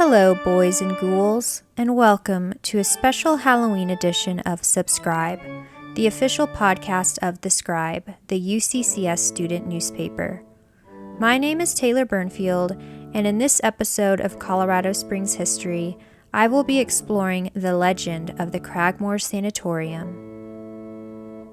Hello, boys and ghouls, and welcome to a special Halloween edition of Subscribe, the official podcast of The Scribe, the UCCS student newspaper. My name is Taylor Burnfield, and in this episode of Colorado Springs History, I will be exploring the legend of the Cragmor Sanatorium.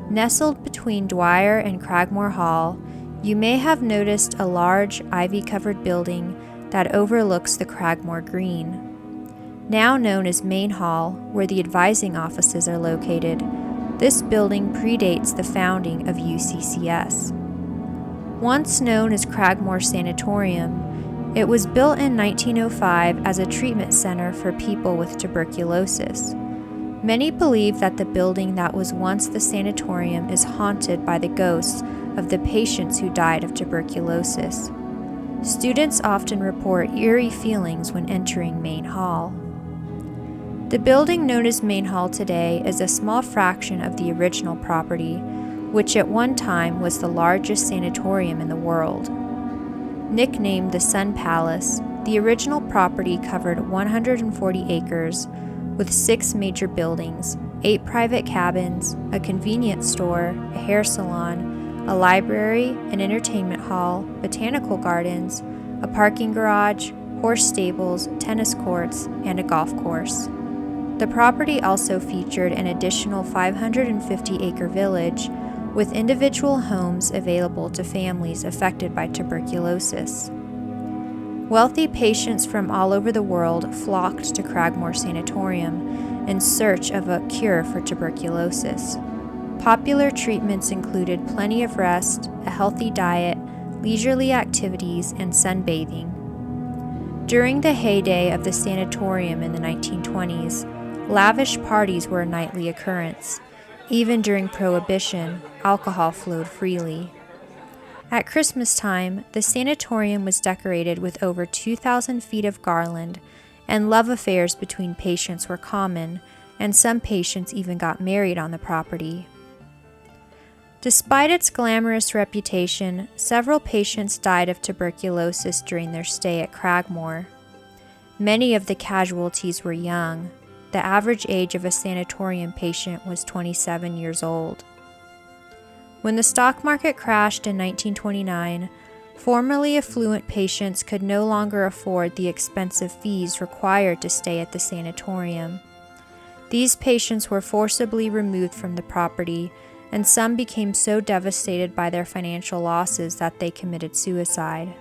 Nestled between Dwyer and Cragmor Hall, you may have noticed a large, ivy-covered building that overlooks the Cragmor Green. Now known as Main Hall, where the advising offices are located, this building predates the founding of UCCS. Once known as Cragmor Sanatorium, it was built in 1905 as a treatment center for people with tuberculosis. Many believe that the building that was once the sanatorium is haunted by the ghosts of the patients who died of tuberculosis. Students often report eerie feelings when entering Main Hall. The building known as Main Hall today is a small fraction of the original property, which at one time was the largest sanatorium in the world. Nicknamed the Sun Palace, the original property covered 140 acres with 6 major buildings, 8 private cabins, a convenience store, a hair salon, a library, an entertainment hall, botanical gardens, a parking garage, horse stables, tennis courts, and a golf course. The property also featured an additional 550-acre village with individual homes available to families affected by tuberculosis. Wealthy patients from all over the world flocked to Cragmor Sanatorium in search of a cure for tuberculosis. Popular treatments included plenty of rest, a healthy diet, leisurely activities, and sunbathing. During the heyday of the sanatorium in the 1920s, lavish parties were a nightly occurrence. Even during Prohibition, alcohol flowed freely. At Christmas time, the sanatorium was decorated with over 2,000 feet of garland, and love affairs between patients were common, and some patients even got married on the property. Despite its glamorous reputation, several patients died of tuberculosis during their stay at Cragmor. Many of the casualties were young. The average age of a sanatorium patient was 27 years old. When the stock market crashed in 1929, formerly affluent patients could no longer afford the expensive fees required to stay at the sanatorium. These patients were forcibly removed from the property, and some became so devastated by their financial losses that they committed suicide.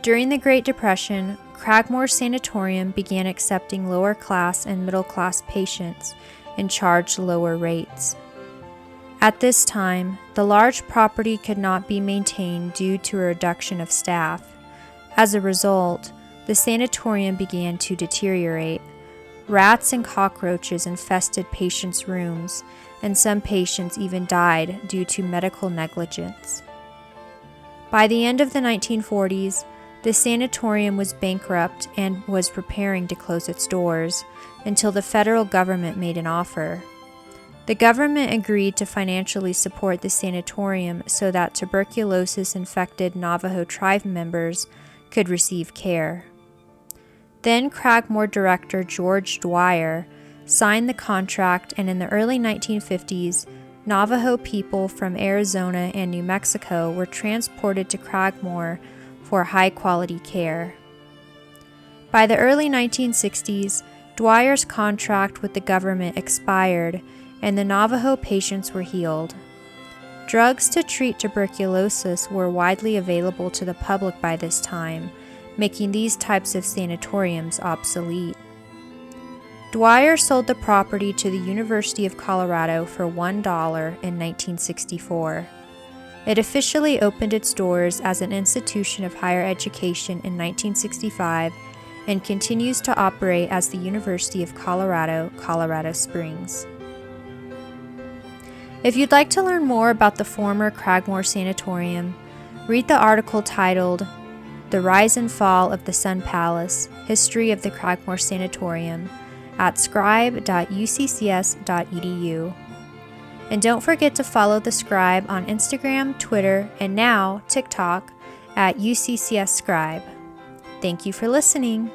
During the Great Depression, Cragmor Sanatorium began accepting lower-class and middle-class patients and charged lower rates. At this time, the large property could not be maintained due to a reduction of staff. As a result, the sanatorium began to deteriorate. Rats and cockroaches infested patients' rooms, and some patients even died due to medical negligence. By the end of the 1940s, the sanatorium was bankrupt and was preparing to close its doors until the federal government made an offer. The government agreed to financially support the sanatorium so that tuberculosis-infected Navajo tribe members could receive care. Then Cragmor director George Dwyer signed the contract, and in the early 1950s, Navajo people from Arizona and New Mexico were transported to Cragmor for high-quality care. By the early 1960s, Dwyer's contract with the government expired, and the Navajo patients were healed. Drugs to treat tuberculosis were widely available to the public by this time, making these types of sanatoriums obsolete. Dwyer sold the property to the University of Colorado for $1 in 1964. It officially opened its doors as an institution of higher education in 1965 and continues to operate as the University of Colorado, Colorado Springs. If you'd like to learn more about the former Cragmor Sanatorium, read the article titled The Rise and Fall of the Sun Palace, History of the Cragmor Sanatorium at scribe.uccs.edu. And don't forget to follow The Scribe on Instagram, Twitter, and now TikTok at UCCS Scribe. Thank you for listening.